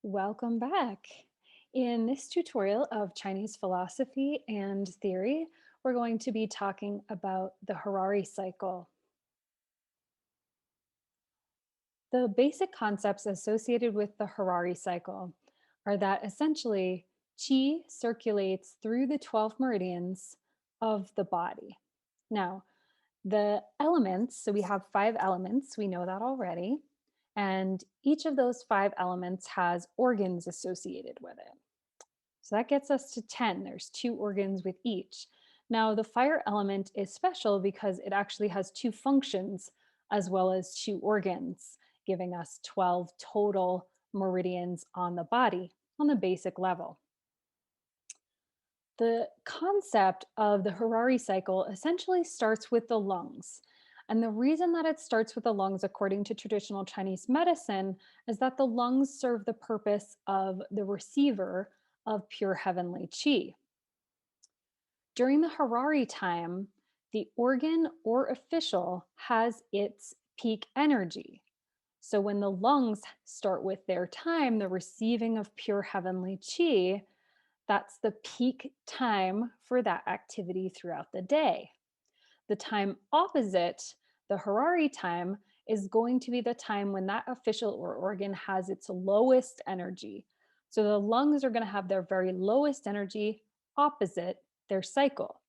Welcome back. In this tutorial of Chinese philosophy and theory, we're going to be talking about the Horary cycle. The basic concepts associated with the Horary cycle are that essentially qi circulates through the 12 meridians of the body. Now, the elements, so we have five elements, we know that already. And each of those five elements has organs associated with it. So that gets us to 10. There's two organs with each. Now, the fire element is special because it actually has two functions as well as two organs, giving us 12 total meridians on the body on the basic level. The concept of the Harari cycle essentially starts with the lungs. And the reason that it starts with the lungs, according to traditional Chinese medicine, is that the lungs serve the purpose of the receiver of pure heavenly qi. During the Harari time, the organ or official has its peak energy. So when the lungs start with their time, the receiving of pure heavenly qi, that's the peak time for that activity throughout the day. The time opposite, the Harari time, is going to be the time when that official or organ has its lowest energy. So the lungs are going to have their very lowest energy opposite their cycle.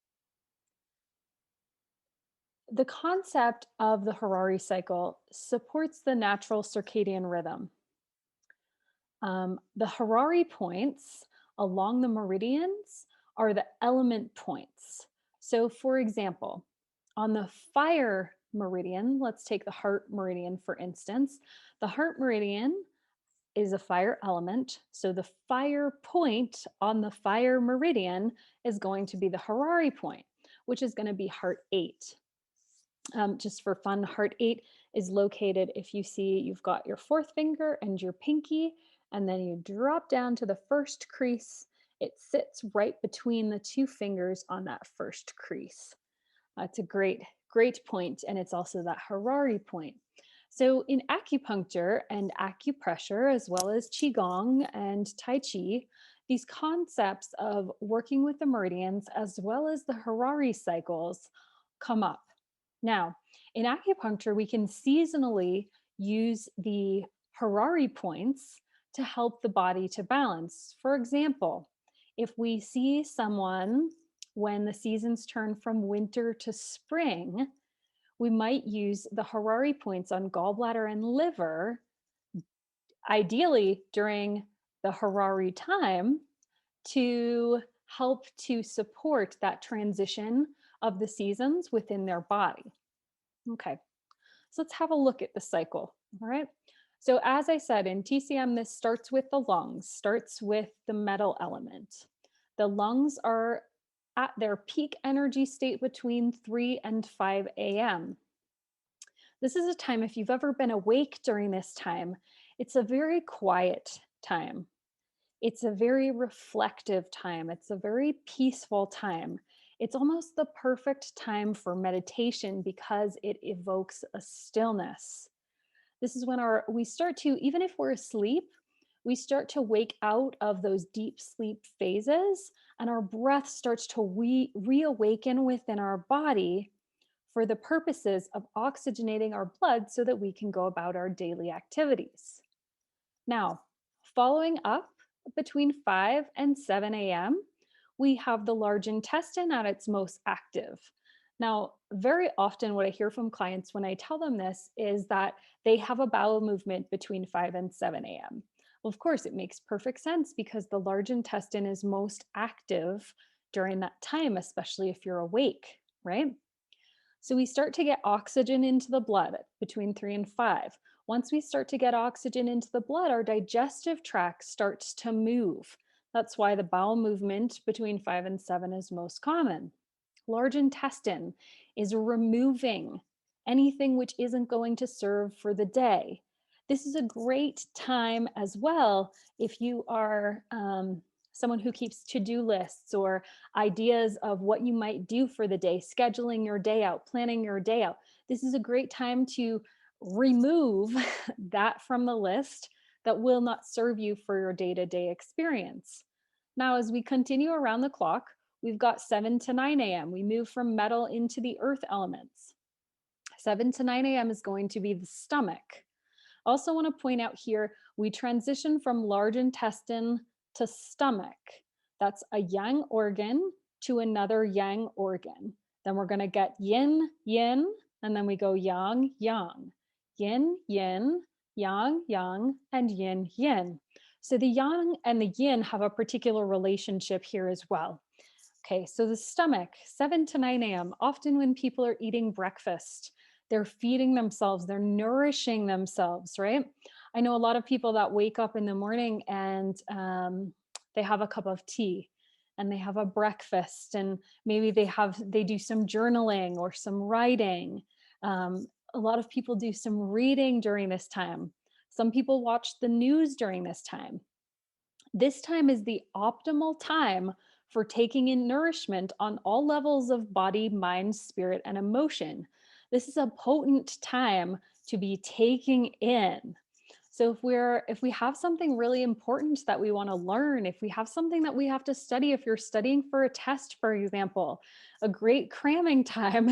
The concept of the Harari cycle supports the natural circadian rhythm. The Harari points along the meridians are the element points. So, for example, on the fire meridian, let's take the heart meridian for instance. The heart meridian is a fire element. So, the fire point on the fire meridian is going to be the Harari point, which is going to be heart 8. Just for fun, heart 8 is located, if you see, you've got your fourth finger and your pinky, and then you drop down to the first crease. It sits right between the two fingers on that first crease. It's a great point, and it's also that Harari point. So in acupuncture and acupressure, as well as Qigong and Tai Chi, these concepts of working with the meridians as well as the Harari cycles come up. Now, in acupuncture, we can seasonally use the Harari points to help the body to balance. For example, if we see someone when the seasons turn from winter to spring, we might use the Harari points on gallbladder and liver, ideally during the Harari time, to help to support that transition of the seasons within their body. Okay, so let's have a look at the cycle. All right. So, as I said in TCM, this starts with the lungs, starts with the metal element. The lungs are at their peak energy state between 3 and 5 a.m. This is a time, if you've ever been awake during this time, it's a very quiet time. It's a very reflective time. It's a very peaceful time. It's almost the perfect time for meditation because it evokes a stillness. This is when we start to, even if we're asleep, we start to wake out of those deep sleep phases and our breath starts to reawaken within our body for the purposes of oxygenating our blood so that we can go about our daily activities. Now, following up between 5 and 7 a.m., we have the large intestine at its most active. Now, very often, what I hear from clients when I tell them this is that they have a bowel movement between 5 and 7 a.m. Well, of course, it makes perfect sense because the large intestine is most active during that time, especially if you're awake, right? So we start to get oxygen into the blood between 3 and 5. Once we start to get oxygen into the blood, our digestive tract starts to move. That's why the bowel movement between 5 and 7 is most common. Large intestine is removing anything which isn't going to serve for the day. This is a great time as well if you are someone who keeps to-do lists or ideas of what you might do for the day, scheduling your day out, planning your day out. This is a great time to remove that from the list, that will not serve you for your day-to-day experience. Now, as we continue around the clock, we've got 7 to 9 a.m. We move from metal into the earth elements. 7 to 9 a.m. is going to be the stomach. Also want to point out here, we transition from large intestine to stomach. That's a yang organ to another yang organ. Then we're going to get yin, yin, and then we go yang, yang. Yin, yin, yang, yang, and yin, yin. So the yang and the yin have a particular relationship here as well. Okay, so the stomach, 7 to 9 a.m., often when people are eating breakfast, they're feeding themselves, they're nourishing themselves, right? I know a lot of people that wake up in the morning and they have a cup of tea and they have a breakfast, and maybe they do some journaling or some writing. A lot of people do some reading during this time. Some people watch the news during this time. This time is the optimal time for taking in nourishment on all levels of body, mind, spirit, and emotion. This is a potent time to be taking in. So if we have something really important that we want to learn, if we have something that we have to study, if you're studying for a test, for example, a great cramming time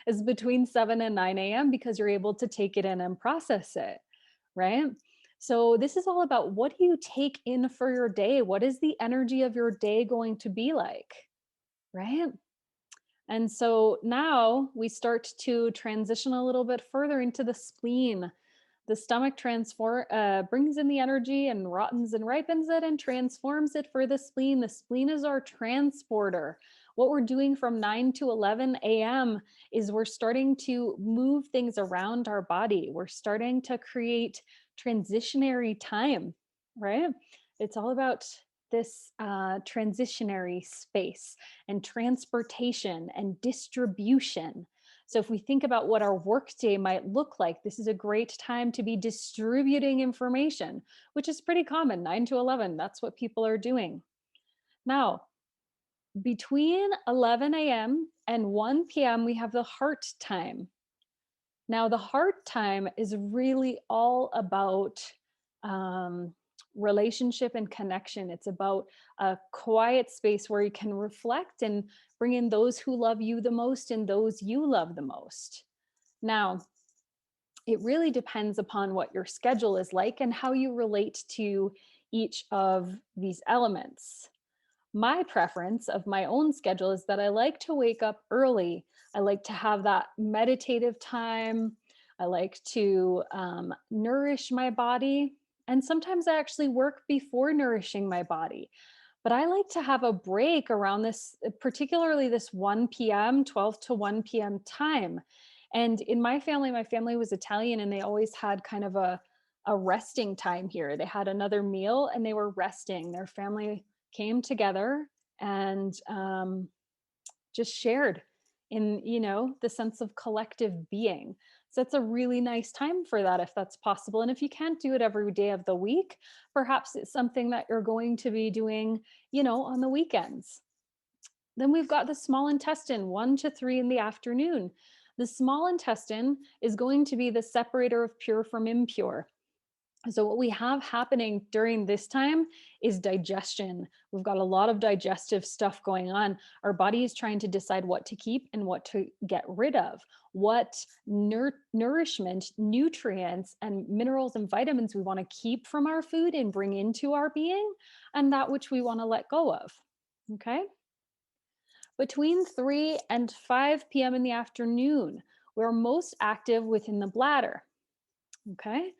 is between 7 and 9 a.m. because you're able to take it in and process it, right? So this is all about, what do you take in for your day? What is the energy of your day going to be like, right? And so now we start to transition a little bit further into the spleen. The stomach brings in the energy and rottens and ripens it and transforms it for the spleen. The spleen is our transporter. What we're doing from 9 to 11 a.m. is we're starting to move things around our body. We're starting to create transitionary time, right? It's all about this transitionary space and transportation and distribution. So if we think about what our workday might look like, this is a great time to be distributing information, which is pretty common, 9 to 11. That's what people are doing. Now, between 11 a.m. and 1 p.m., we have the heart time. Now, the heart time is really all about relationship and connection. It's about a quiet space where you can reflect and bring in those who love you the most and those you love the most. Now, it really depends upon what your schedule is like and how you relate to each of these elements. My preference of my own schedule is that I like to wake up early. I like to have that meditative time. I like to nourish my body. And sometimes I actually work before nourishing my body. But I like to have a break around this, particularly this 1 p.m., 12 to 1 p.m. time. And in my family was Italian, and they always had kind of a resting time here. They had another meal and they were resting. Their family came together and just shared in, the sense of collective being. So it's a really nice time for that, if that's possible. And if you can't do it every day of the week, perhaps it's something that you're going to be doing, on the weekends. Then we've got the small intestine, 1 to 3 in the afternoon. The small intestine is going to be the separator of pure from impure. So what we have happening during this time is digestion. We've got a lot of digestive stuff going on. Our body is trying to decide what to keep and what to get rid of, what nourishment, nutrients, and minerals and vitamins we want to keep from our food and bring into our being, and that which we want to let go of. Okay? Between 3 and 5 p.m. in the afternoon, we're most active within the bladder. Okay?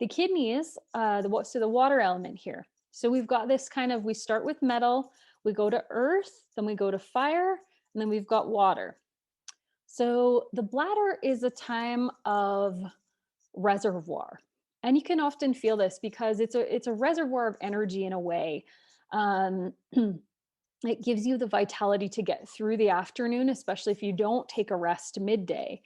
The kidneys, so the water element here. So we've got this we start with metal, we go to earth, then we go to fire, and then we've got water. So the bladder is a time of reservoir. And you can often feel this because it's a reservoir of energy in a way. It gives you the vitality to get through the afternoon, especially if you don't take a rest midday.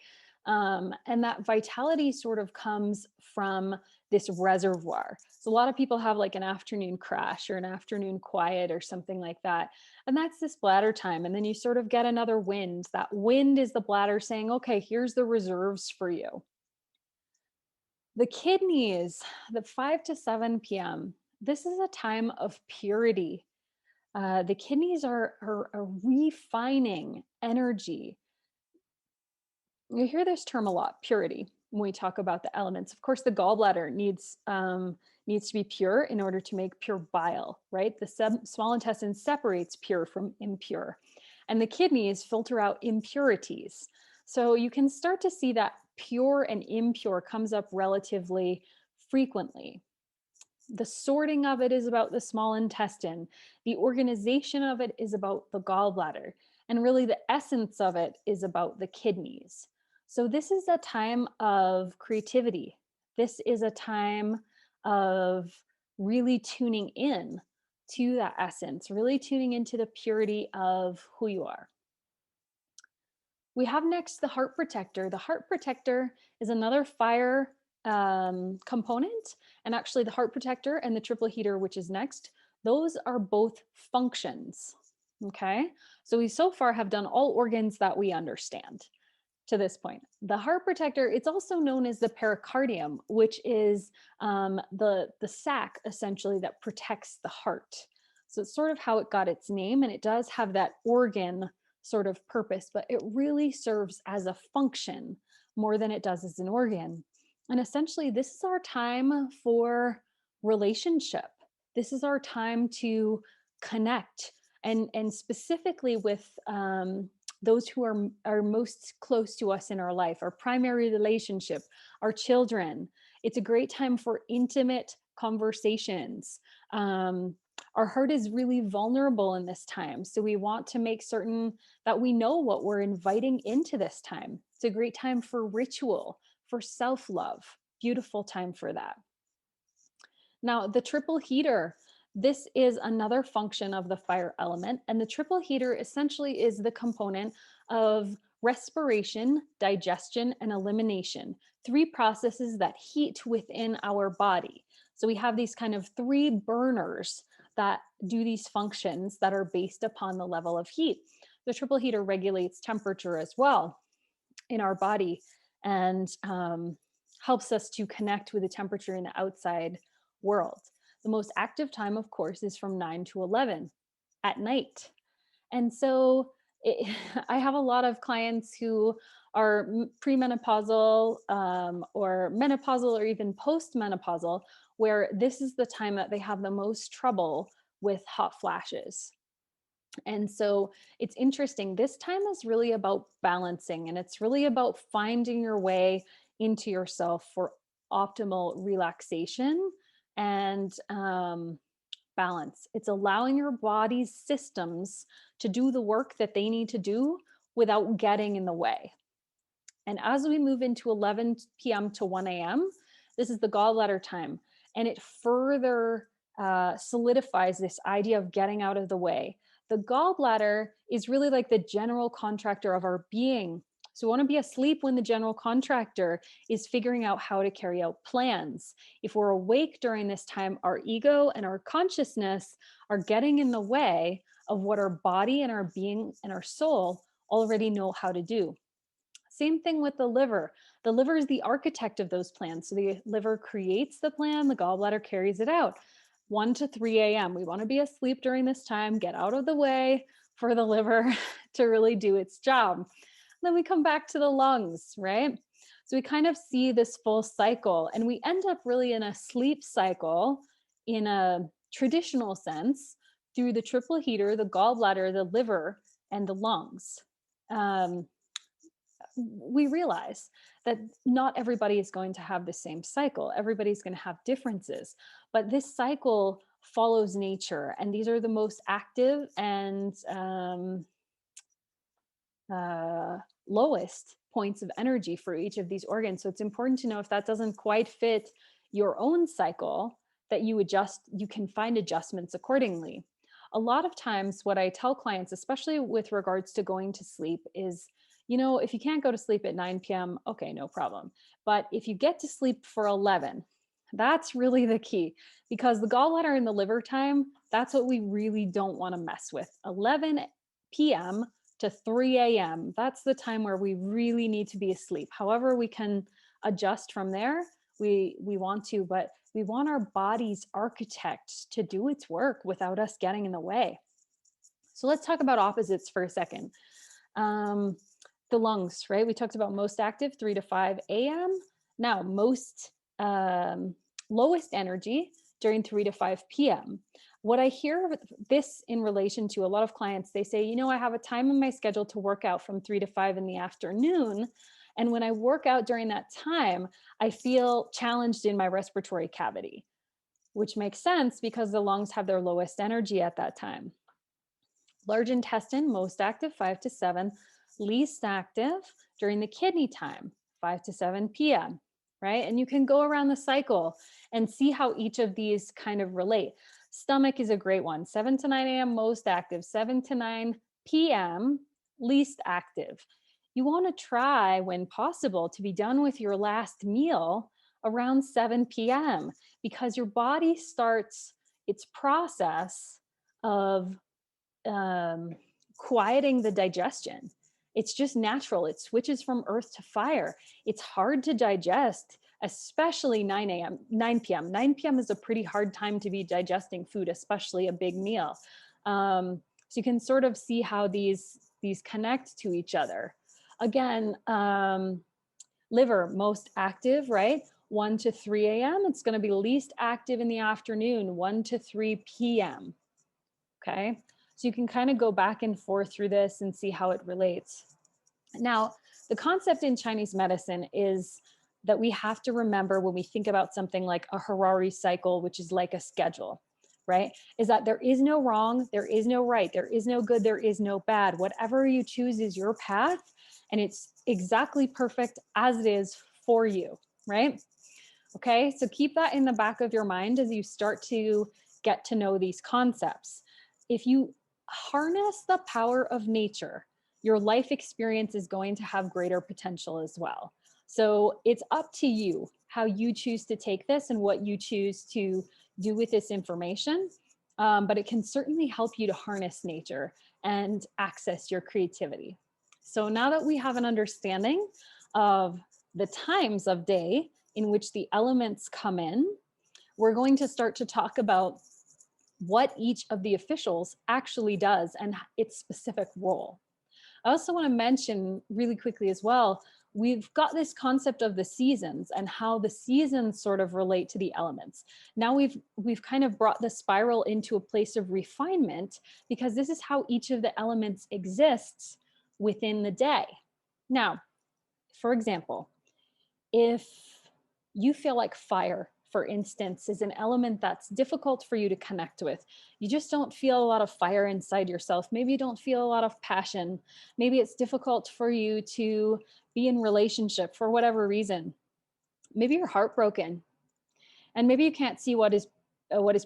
And that vitality sort of comes from this reservoir. So a lot of people have like an afternoon crash or an afternoon quiet or something like that. And that's this bladder time. And then you sort of get another wind. That wind is the bladder saying, okay, here's the reserves for you. The kidneys, the 5 to 7 p.m., this is a time of purity. The kidneys are a refining energy. You hear this term a lot, purity, when we talk about the elements. Of course, the gallbladder needs to be pure in order to make pure bile, right? The small intestine separates pure from impure, and the kidneys filter out impurities. So you can start to see that pure and impure comes up relatively frequently. The sorting of it is about the small intestine. The organization of it is about the gallbladder. And really, the essence of it is about the kidneys. So, this is a time of creativity. This is a time of really tuning in to that essence, really tuning into the purity of who you are. We have next the heart protector. The heart protector is another fire component. And actually, the heart protector and the triple heater, which is next, those are both functions. Okay. So we so far have done all organs that we understand to this point. The heart protector, it's also known as the pericardium, which is the sac essentially that protects the heart. So it's sort of how it got its name, and it does have that organ sort of purpose, but it really serves as a function more than it does as an organ. And essentially, this is our time for relationship. This is our time to connect, and specifically with those who are most close to us in our life, our primary relationship, our children. It's a great time for intimate conversations. Our heart is really vulnerable in this time. So we want to make certain that we know what we're inviting into this time. It's a great time for ritual, for self-love. Beautiful time for that. Now, the triple heater, this is another function of the fire element. And the triple heater essentially is the component of respiration, digestion, and elimination. Three processes that heat within our body. So we have these kind of three burners that do these functions that are based upon the level of heat. The triple heater regulates temperature as well in our body, and helps us to connect with the temperature in the outside world. The most active time, of course, is from 9 to 11 at night. And so I have a lot of clients who are premenopausal or menopausal or even postmenopausal, where this is the time that they have the most trouble with hot flashes. And so it's interesting. This time is really about balancing, and it's really about finding your way into yourself for optimal relaxation and balance. It's allowing your body's systems to do the work that they need to do without getting in the way. And as we move into 11 p.m. to 1 a.m., this is the gallbladder time, and it further solidifies this idea of getting out of the way. The gallbladder is really like the general contractor of our being. So we want to be asleep when the general contractor is figuring out how to carry out plans. If we're awake during this time, our ego and our consciousness are getting in the way of what our body and our being and our soul already know how to do. Same thing with the liver. The liver is the architect of those plans. So the liver creates the plan, the gallbladder carries it out. 1 to 3 a.m. We want to be asleep during this time, get out of the way for the liver to really do its job. Then we come back to the lungs, right? So we kind of see this full cycle, and we end up really in a sleep cycle in a traditional sense through the triple heater, the gallbladder, the liver, and the lungs. We realize that not everybody is going to have the same cycle. Everybody's going to have differences, but this cycle follows nature, and these are the most active and lowest points of energy for each of these organs. So it's important to know if that doesn't quite fit your own cycle, that you can find adjustments accordingly. A lot of times what I tell clients, especially with regards to going to sleep, is, if you can't go to sleep at 9 p.m., okay, no problem. But if you get to sleep for 11, that's really the key, because the gallbladder and the liver time, that's what we really don't want to mess with. 11 p.m. to 3 a.m., that's the time where we really need to be asleep. However, we can adjust from there, we want to, but we want our body's architect to do its work without us getting in the way. So let's talk about opposites for a second. Um, the lungs, right? We talked about most active 3 to 5 a.m. Now, most lowest energy during 3 to 5 p.m. What I hear with this in relation to a lot of clients, they say, I have a time in my schedule to work out from 3 to 5 in the afternoon. And when I work out during that time, I feel challenged in my respiratory cavity, which makes sense because the lungs have their lowest energy at that time. Large intestine, most active 5 to 7, least active during the kidney time, 5 to 7 p.m., right? And you can go around the cycle and see how each of these kind of relate. Stomach is a great one, 7 to 9 a.m., most active, 7 to 9 p.m., least active. You want to try, when possible, to be done with your last meal around 7 p.m. because your body starts its process of quieting the digestion. It's just natural. It switches from earth to fire. It's hard to digest, especially 9 a.m., 9 p.m. 9 p.m. is a pretty hard time to be digesting food, especially a big meal. So you can sort of see how these connect to each other. Again, liver, most active, right? 1 to 3 a.m. It's going to be least active in the afternoon, 1 to 3 p.m. Okay. So you can kind of go back and forth through this and see how it relates. Now, the concept in Chinese medicine is that we have to remember when we think about something like a Horary cycle, which is like a schedule, right? Is that there is no wrong, there is no right, there is no good, there is no bad. Whatever you choose is your path, and it's exactly perfect as it is for you, right? Okay, so keep that in the back of your mind as you start to get to know these concepts. If you harness the power of nature, your life experience is going to have greater potential as well. So it's up to you how you choose to take this and what you choose to do with this information. But it can certainly help you to harness nature and access your creativity. So now that we have an understanding of the times of day in which the elements come in, we're going to start to talk about what each of the officials actually does and its specific role. I also want to mention really quickly as well, we've got this concept of the seasons and how the seasons sort of relate to the elements. Now we've kind of brought the spiral into a place of refinement because this is how each of the elements exists within the day. Now, for example, if you feel like fire, for instance, is an element that's difficult for you to connect with. You just don't feel a lot of fire inside yourself. Maybe you don't feel a lot of passion. Maybe it's difficult for you to be in relationship for whatever reason. Maybe you're heartbroken, and maybe you can't see what is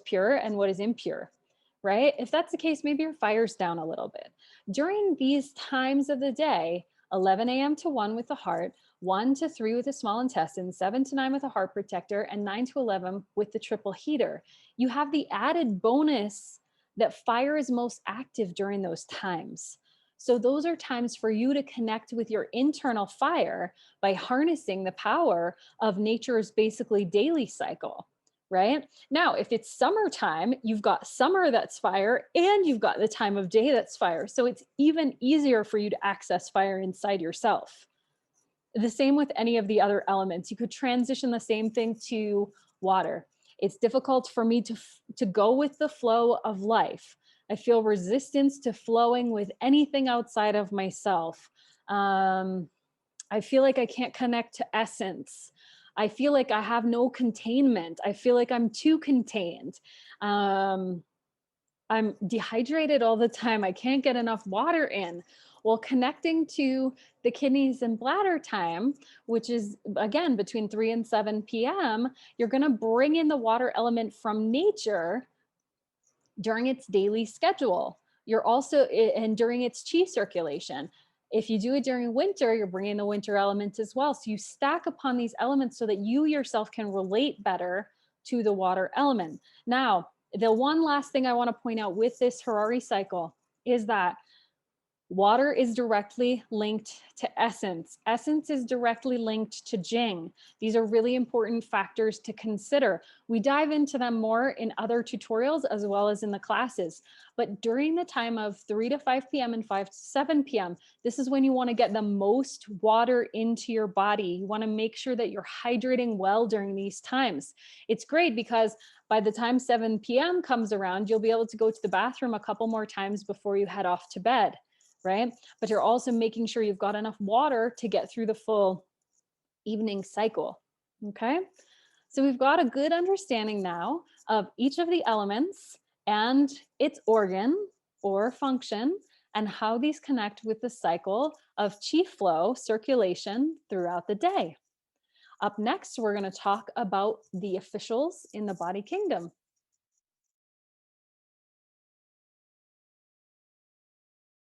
pure and what is impure, right? If that's the case, maybe your fire's down a little bit. During these times of the day, 11 a.m. to 1 with the heart, 1 to 3 with the small intestine, 7 to 9 with a heart protector, and 9 to 11 with the triple heater. You have the added bonus that fire is most active during those times. So those are times for you to connect with your internal fire by harnessing the power of nature's basically daily cycle, right? Now, if it's summertime, you've got summer that's fire and you've got the time of day that's fire. So it's even easier for you to access fire inside yourself. The same with any of the other elements. You could transition the same thing to water. It's difficult for me to go with the flow of life. I feel resistance to flowing with anything outside of myself. I feel like I can't connect to essence. I feel like I have no containment. I feel like I'm too contained. I'm dehydrated all the time. I can't get enough water in. Well, connecting to the kidneys and bladder time, which is again between 3 and 7 p.m., you're going to bring in the water element from nature during its daily schedule. You're also, and during its chi circulation. If you do it during winter, you're bringing the winter element as well. So you stack upon these elements so that you yourself can relate better to the water element. Now, the one last thing I want to point out with this Horary cycle is that Water is directly linked to essence. Essence is directly linked to Jing. These are really important factors to consider. We dive into them more in other tutorials as well as in the classes. But during the time of 3 to 5 p.m. and 5 to 7 p.m., this is when you want to get the most water into your body. You want to make sure that you're hydrating well during these times. It's great because by the time 7 p.m. comes around, you'll be able to go to the bathroom a couple more times before you head off to bed, right? But you're also making sure you've got enough water to get through the full evening cycle. Okay. So we've got a good understanding now of each of the elements and its organ or function and how these connect with the cycle of qi flow circulation throughout the day. Up next, we're going to talk about the officials in the body kingdom.